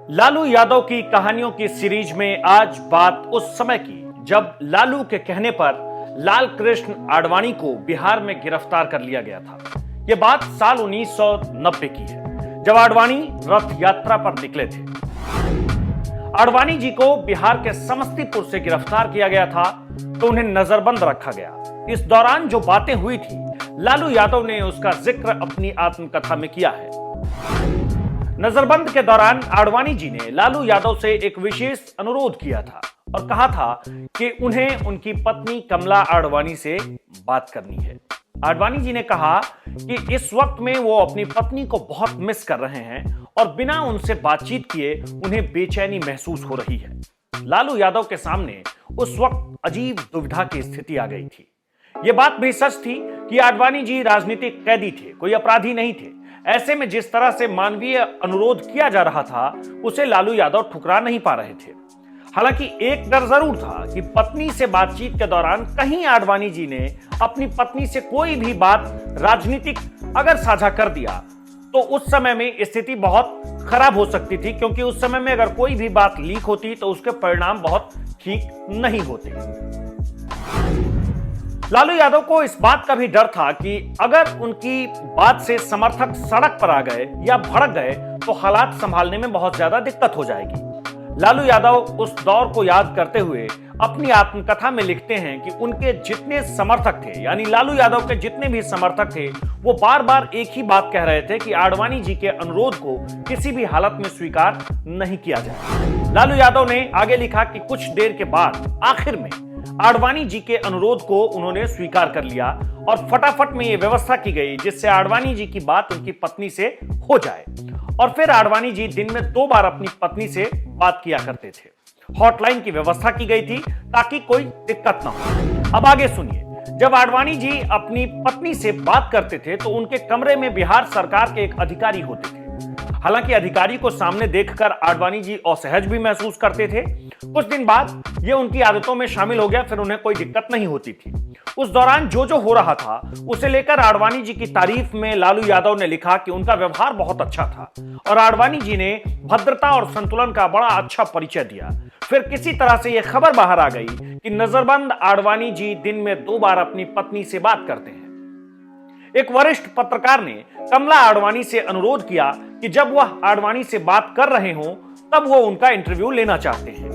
लालू यादव की कहानियों की सीरीज में आज बात उस समय की जब लालू के कहने पर लाल कृष्ण आडवाणी को बिहार में गिरफ्तार कर लिया गया था। यह बात साल 1990 की है, जब आडवाणी रथ यात्रा पर निकले थे। आडवाणी जी को बिहार के समस्तीपुर से गिरफ्तार किया गया था तो उन्हें नजरबंद रखा गया। इस दौरान जो बातें हुई थी, लालू यादव ने उसका जिक्र अपनी आत्मकथा में किया है। नजरबंद के दौरान आडवाणी जी ने लालू यादव से एक विशेष अनुरोध किया था और कहा था कि उन्हें उनकी पत्नी कमला आडवाणी से बात करनी है। आडवाणी जी ने कहा कि इस वक्त में वो अपनी पत्नी को बहुत मिस कर रहे हैं और बिना उनसे बातचीत किए उन्हें बेचैनी महसूस हो रही है। लालू यादव के सामने उस वक्त अजीब दुविधा की स्थिति आ गई थी। यह बात भी सच थी कि आडवाणी जी राजनीतिक कैदी थे, कोई अपराधी नहीं थे। ऐसे में जिस तरह से मानवीय अनुरोध किया जा रहा था, उसे लालू यादव ठुकरा नहीं पा रहे थे। हालांकि एक डर जरूर था कि पत्नी से बातचीत के दौरान कहीं आडवाणी जी ने अपनी पत्नी से कोई भी बात राजनीतिक अगर साझा कर दिया तो उस समय में स्थिति बहुत खराब हो सकती थी, क्योंकि उस समय में अगर कोई भी बात लीक होती तो उसके परिणाम बहुत ठीक नहीं होते। लालू यादव को इस बात का भी डर था कि अगर उनकी बात से समर्थक सड़क पर आ गए या भड़क गए तो हालात संभालने में बहुत ज्यादा दिक्कत हो जाएगी। लालू यादव उस दौर को याद करते हुए अपनी आत्मकथा में लिखते हैं कि उनके जितने समर्थक थे, यानी लालू यादव के जितने भी समर्थक थे, वो बार बार एक ही बात कह रहे थे कि आडवाणी जी के अनुरोध को किसी भी हालत में स्वीकार नहीं किया जाए। लालू यादव ने आगे लिखा कि कुछ देर के बाद आखिर में आडवाणी जी के अनुरोध को उन्होंने स्वीकार कर लिया और फटाफट में यह व्यवस्था की गई जिससे आडवाणी जी की बात उनकी पत्नी से हो जाए। और फिर आडवाणी जी दिन में 2 बार अपनी पत्नी से बात किया करते थे। हॉटलाइन की व्यवस्था की गई थी ताकि कोई दिक्कत ना हो। अब आगे सुनिए। जब आडवाणी जी अपनी पत्नी से बात करते थे तो उनके कमरे में बिहार सरकार के एक अधिकारी होते थे। हालांकि अधिकारी को सामने देखकर आडवाणी जी असहज भी महसूस करते थे। कुछ दिन बाद यह उनकी आदतों में शामिल हो गया, फिर उन्हें कोई दिक्कत नहीं होती थी। उस दौरान जो हो रहा था उसे लेकर आडवाणी जी की तारीफ में लालू यादव ने लिखा कि उनका व्यवहार बहुत अच्छा था और आडवाणी जी ने भद्रता और संतुलन का बड़ा अच्छा परिचय दिया। फिर किसी तरह से यह खबर बाहर आ गई कि नजरबंद आडवाणी जी दिन में 2 बार अपनी पत्नी से बात करते हैं। एक वरिष्ठ पत्रकार ने कमला आडवाणी से अनुरोध किया कि जब वह आडवाणी से बात कर रहे हों तब वो उनका इंटरव्यू लेना चाहते हैं।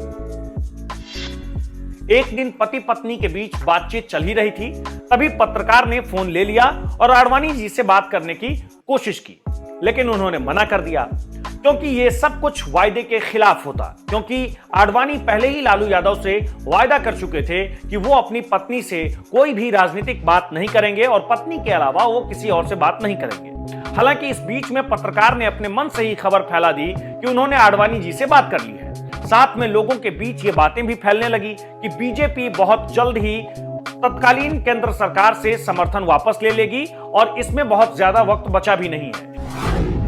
एक दिन पति पत्नी के बीच बातचीत चल ही रही थी, तभी पत्रकार ने फोन ले लिया और आडवाणी जी से बात करने की कोशिश की, लेकिन उन्होंने मना कर दिया क्योंकि यह सब कुछ वायदे के खिलाफ होता। क्योंकि आडवाणी पहले ही लालू यादव से वायदा कर चुके थे कि वो अपनी पत्नी से कोई भी राजनीतिक बात नहीं करेंगे और पत्नी के अलावा वो किसी और से बात नहीं करेंगे। हालांकि इस बीच में पत्रकार ने अपने मन से ही खबर फैला दी कि उन्होंने आडवाणी जी से बात कर ली है। साथ में लोगों के बीच ये बातें भी फैलने लगी कि बीजेपी बहुत जल्द ही तत्कालीन केंद्र सरकार से समर्थन वापस ले लेगी और इसमें बहुत ज्यादा वक्त बचा भी नहीं है।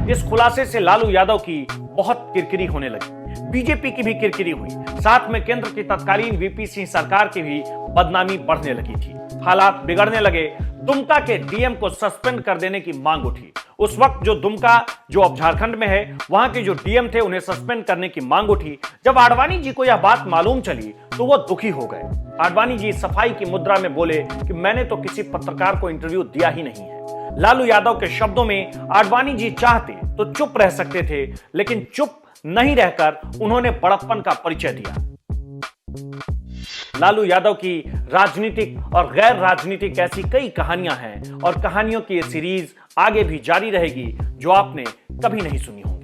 इस खुलासे से लालू यादव की बहुत किरकिरी होने लगी, बीजेपी की भी किरकिरी हुई, साथ में केंद्र की तत्कालीन वीपी सिंह सरकार की भी बदनामी बढ़ने लगी थी। हालात बिगड़ने लगे। दुमका के डीएम को सस्पेंड कर देने की मांग उठी। उस वक्त जो दुमका, जो अब झारखंड में है, वहां के जो डीएम थे उन्हें सस्पेंड करने की मांग उठी। जब आडवाणी जी को यह बात मालूम चली तो वो दुखी हो गए। आडवाणी जी सफाई की मुद्रा में बोले कि मैंने तो किसी पत्रकार को इंटरव्यू दिया ही नहीं है। लालू यादव के शब्दों में आडवाणी जी चाहते तो चुप रह सकते थे, लेकिन चुप नहीं रहकर उन्होंने बड़प्पन का परिचय दिया। लालू यादव की राजनीतिक और गैर राजनीतिक ऐसी कई कहानियां हैं और कहानियों की ये सीरीज आगे भी जारी रहेगी जो आपने कभी नहीं सुनी होगी।